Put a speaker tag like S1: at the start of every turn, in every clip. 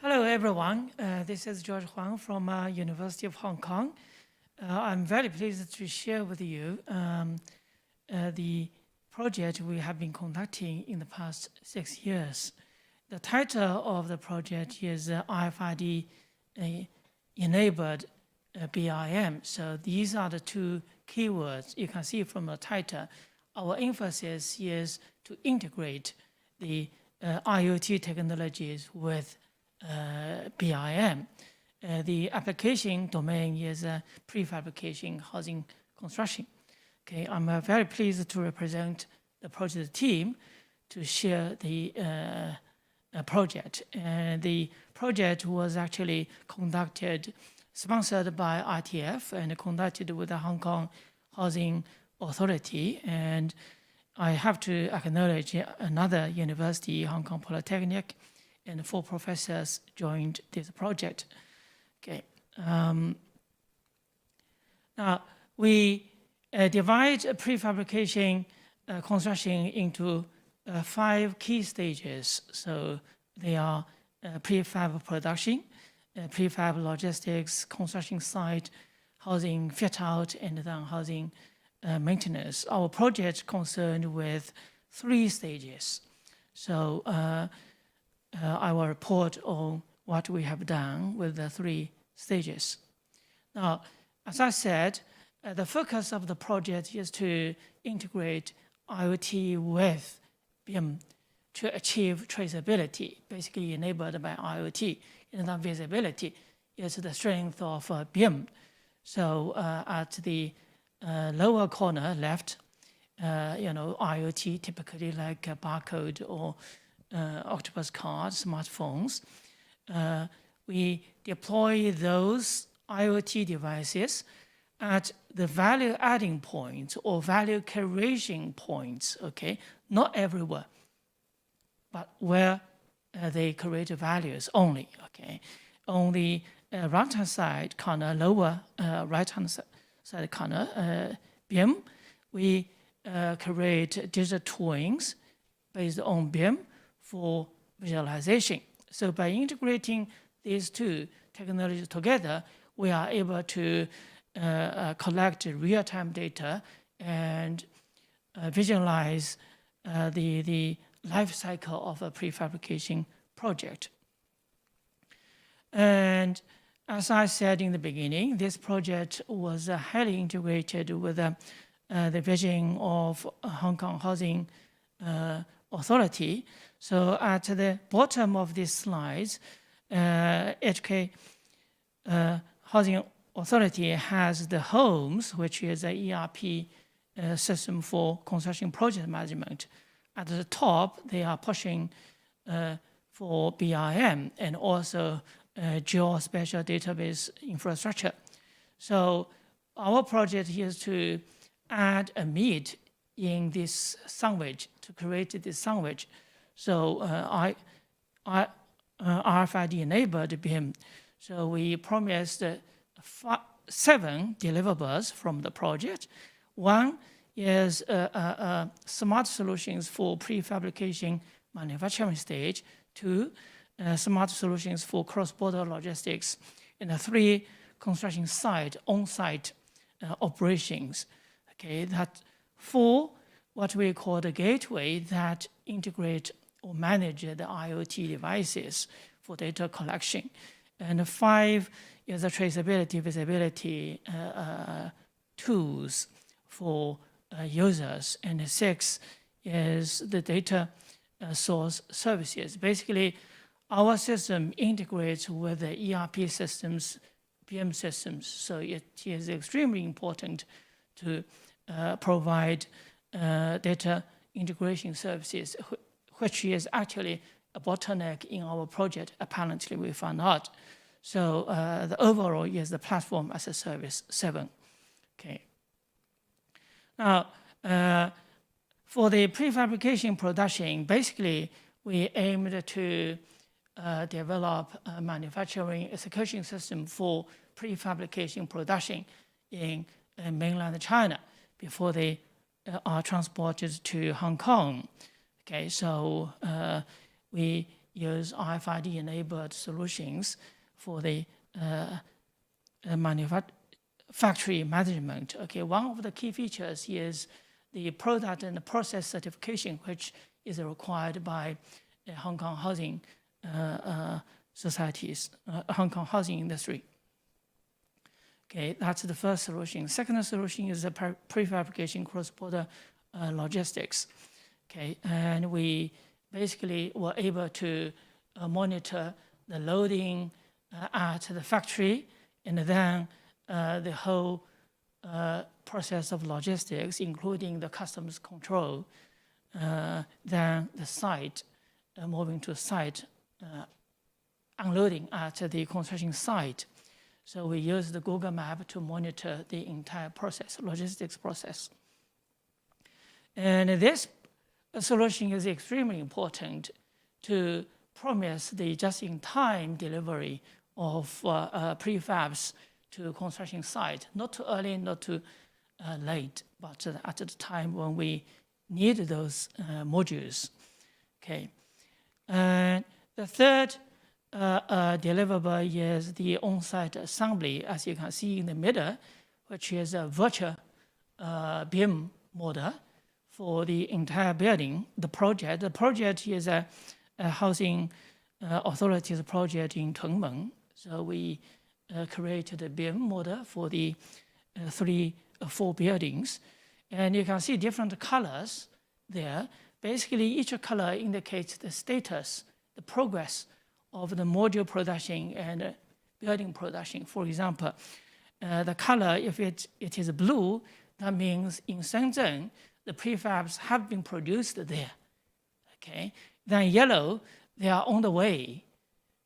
S1: Hello, everyone. This is George Huang from University of Hong Kong. I'm very pleased to share with you the project we have been conducting in the past 6 years. The title of the project is RFID-Enabled BIM. So these are the two keywords you can see from the title. Our emphasis is to integrate the IoT technologies with BIM. The application domain is prefabrication housing construction. Okay, I'm very pleased to represent the project team to share the project. And the project was actually sponsored by ITF and conducted with the Hong Kong Housing Authority. And I have to acknowledge another university, Hong Kong Polytechnic, and 4 professors joined this project. Okay. Now, we divide prefabrication construction into 5 key stages. So they are prefab production, prefab logistics, construction site, housing fit out, and then housing maintenance. Our project concerned with 3 stages. So I will report on what we have done with the 3 stages. Now, as I said, the focus of the project is to integrate IoT with BIM to achieve traceability, basically enabled by IoT. And then visibility is the strength of BIM. So at the lower corner left, IoT, typically like a barcode or octopus cards, smartphones. We deploy those IoT devices at the value adding points or value creation points, okay? Not everywhere, but where they create values only, okay? On the right-hand side corner, lower right-hand side corner, BIM, we create digital twins based on BIM for visualization. So by integrating these 2 technologies together, we are able to collect real-time data and visualize the life cycle of a prefabrication project. And as I said in the beginning, this project was highly integrated with the vision of Hong Kong Housing Authority. So at the bottom of this slide, HK Housing Authority has the HOMES, which is an ERP system for construction project management. At the top, they are pushing for BIM and also geospatial database infrastructure. So our project is to add a meat in this sandwich, to create this sandwich. So RFID-enabled BIM. So we promised 7 deliverables from the project. 1 is smart solutions for prefabrication manufacturing stage. 2, smart solutions for cross-border logistics. And 3, construction site, on-site operations. Okay, that 4, what we call the gateway that integrate or manage the IoT devices for data collection. And 5 is the traceability, visibility tools for users. And 6 is the data source services. Basically, our system integrates with the ERP systems, BIM systems. So it is extremely important to provide data integration services, which is actually a bottleneck in our project, apparently we found out. So the overall is the platform as a service 7. Okay. Now, for the prefabrication production, basically we aimed to develop a manufacturing execution system for prefabrication production in mainland China before the are transported to Hong Kong. Okay, so we use RFID-enabled solutions for the factory management. Okay, one of the key features is the product and process certification, which is required by Hong Kong housing societies, Hong Kong housing industry. Okay, that's the first solution. Second solution is the prefabrication cross-border logistics. Okay, and we basically were able to monitor the loading at the factory, and then the whole process of logistics, including the customs control, then the site, moving to site, unloading at the construction site. So we use the Google Map to monitor the entire process, logistics process. And this solution is extremely important to promise the just-in-time delivery of prefabs to construction site, not too early, not too late, but at the time when we need those modules. Okay. And the third deliverable is the on-site assembly, as you can see in the middle, which is a virtual BIM model for the entire building. The project is a housing authorities project in Tongmeng. So we created a BIM model for the 4 buildings. And you can see different colors there. Basically, each color indicates the status, the progress of the module production and building production. For example, the color, if it is blue, that means in Shenzhen, the prefabs have been produced there. Okay. Then yellow, they are on the way.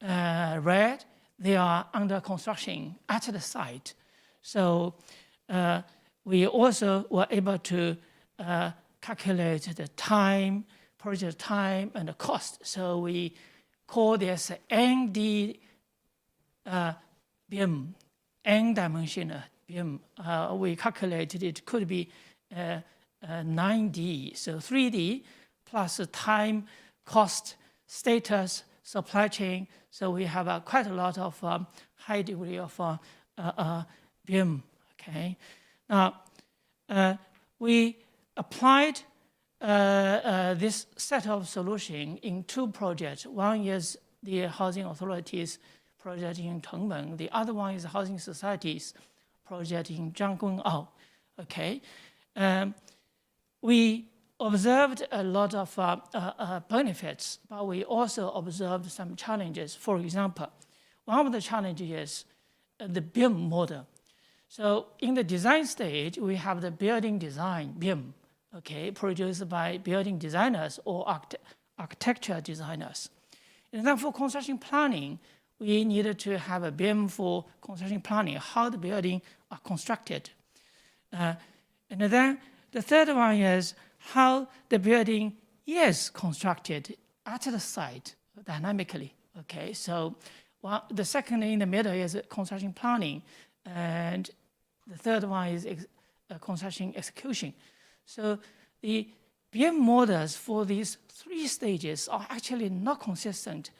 S1: Red, they are under construction at the site. So we also were able to calculate the time, project time, and the cost. So we call this ND BIM, N-dimensional BIM. We calculated it could be 9D, so 3D plus time, cost, status, supply chain. So we have quite a lot of high degree of BIM. Okay. Now we applied this set of solution in 2 projects. One is the housing authorities project in Tongmeng. The other one is housing societies project in Zhangguangao. Okay. We observed a lot of benefits, but we also observed some challenges. For example, one of the challenges is the BIM model. So in the design stage, we have the building design BIM, okay, produced by building designers or architecture designers. And then for construction planning, we needed to have a BIM for construction planning, how the building are constructed. And then the third one is how the building is constructed at the site dynamically. Okay, so the second in the middle is construction planning, and the third one is construction execution. So the BIM models for these 3 stages are actually not consistent.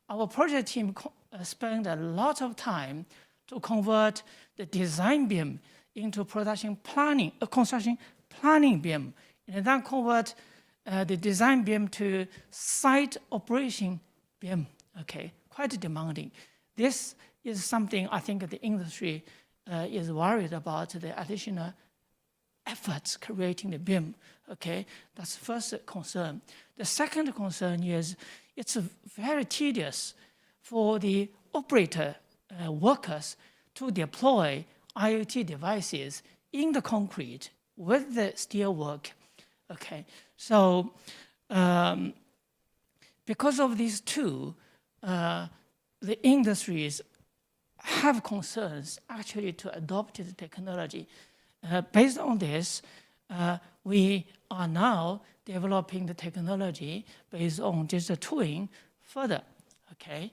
S1: Our project team spent a lot of time to convert the design BIM into production planning, construction planning BIM, and then convert the design BIM to site operation BIM. Okay, quite demanding. This is something I think the industry is worried about, the additional efforts creating the BIM. Okay, that's the first concern. The second concern is it's very tedious for the operator workers to deploy IoT devices in the concrete with the steel work. Okay, so because of these 2, the industries have concerns actually to adopt the technology. Based on this, we are now developing the technology based on digital twin further. Okay,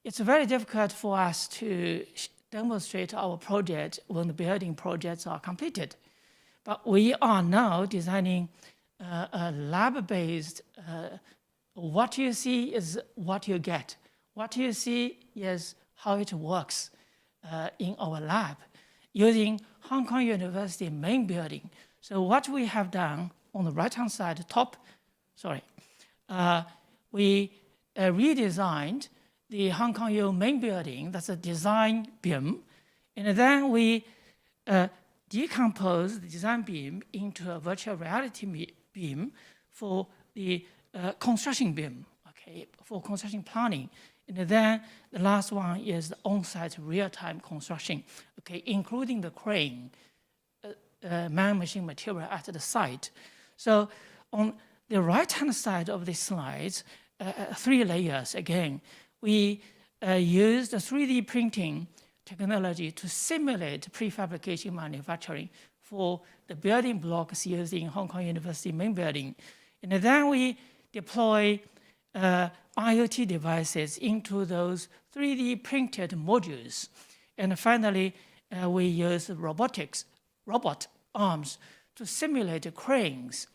S1: it's very difficult for us to demonstrate our project when the building projects are completed. But we are now designing a lab-based, what you see is what you get. What you see is how it works in our lab using Hong Kong University main building. So what we have done on the right-hand side, we redesigned the Hong Kong U main building, that's a design BIM, and then we decompose the design BIM into a virtual reality BIM for the construction BIM, okay, for construction planning. And then the last one is the on-site real-time construction, okay, including the crane, man-machine material at the site. So on the right-hand side of the slides, 3 layers again. We used the 3D printing technology to simulate prefabrication manufacturing for the building blocks used in Hong Kong University main building. And then we deploy IoT devices into those 3D printed modules. And finally, we use robot arms to simulate cranes,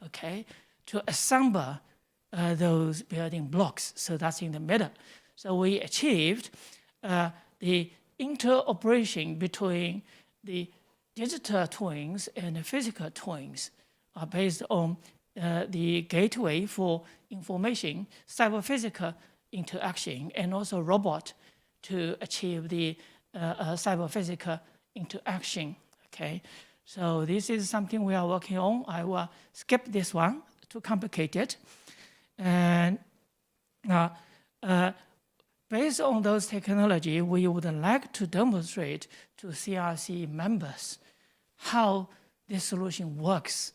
S1: okay, to assemble those building blocks. So that's in the middle. So we achieved the interoperation between the digital twins and the physical twins based on the gateway for information, cyber-physical interaction, and also robot to achieve the cyber-physical interaction, okay? So this is something we are working on. I will skip this one, too complicated. And based on those technology, we would like to demonstrate to CRC members how this solution works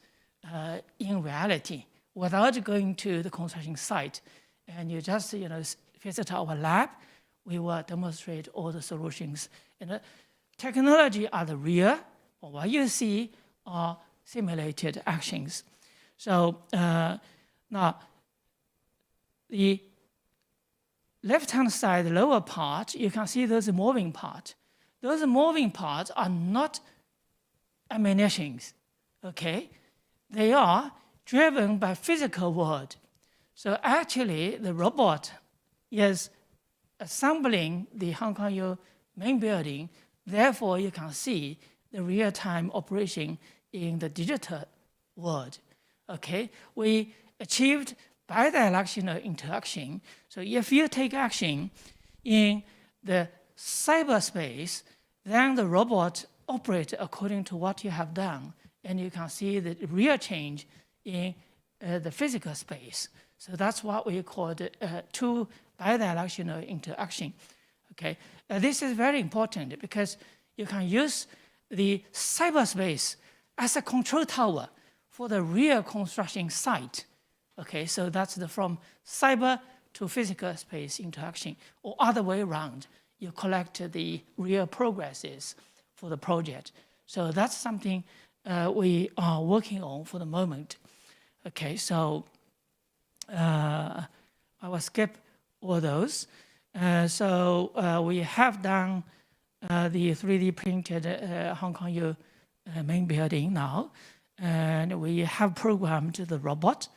S1: in reality without going to the construction site. And you just visit our lab, we will demonstrate all the solutions. And the technology are the real, or what you see are simulated actions. So now, the left-hand side, lower part, you can see those moving parts. Those moving parts are not emanations, okay? They are driven by physical world. So actually, the robot is assembling the Hong Kong U main building. Therefore, you can see the real-time operation in the digital world, okay? We achieved bidirectional interaction. So if you take action in the cyberspace, then the robot operates according to what you have done. And you can see the real change in the physical space. So that's what we call the two bidirectional interaction. Okay, this is very important because you can use the cyberspace as a control tower for the real construction site. Okay, so that's from cyber to physical space interaction, or other way around. You collect the real progresses for the project. So that's something we are working on for the moment. Okay, so I will skip all those. So we have done the 3D printed Hong Kong U main building now, and we have programmed the robot.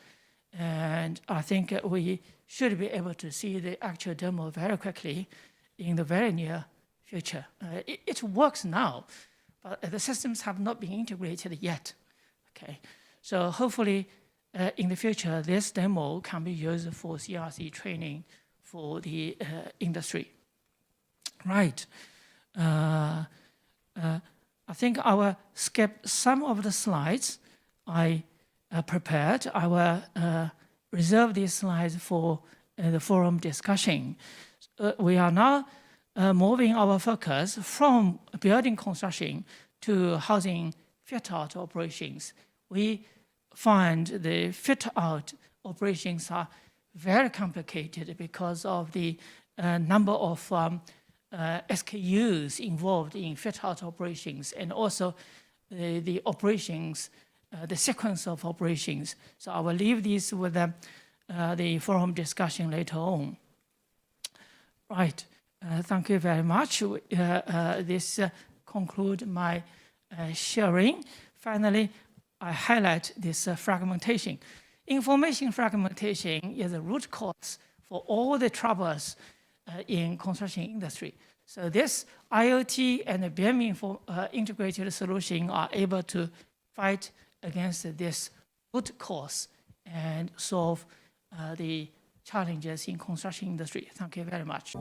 S1: And I think we should be able to see the actual demo very quickly in the very near future. It works now, but the systems have not been integrated yet. Okay, so hopefully in the future, this demo can be used for CRC training for the industry. Right. I think I will skip some of the slides I prepared. I will reserve these slides for the forum discussion. We are now moving our focus from building construction to housing fit-out operations. We find the fit-out operations are very complicated because of the number of SKUs involved in fit-out operations, and also the operations, the sequence of operations. So I will leave this with the forum discussion later on. Right, thank you very much. This concludes my sharing. finally, I highlight this fragmentation. Information fragmentation is the root cause for all the troubles in construction industry. So this IoT and the BIM integrated solution are able to fight against this root cause and solve the challenges in construction industry. Thank you very much.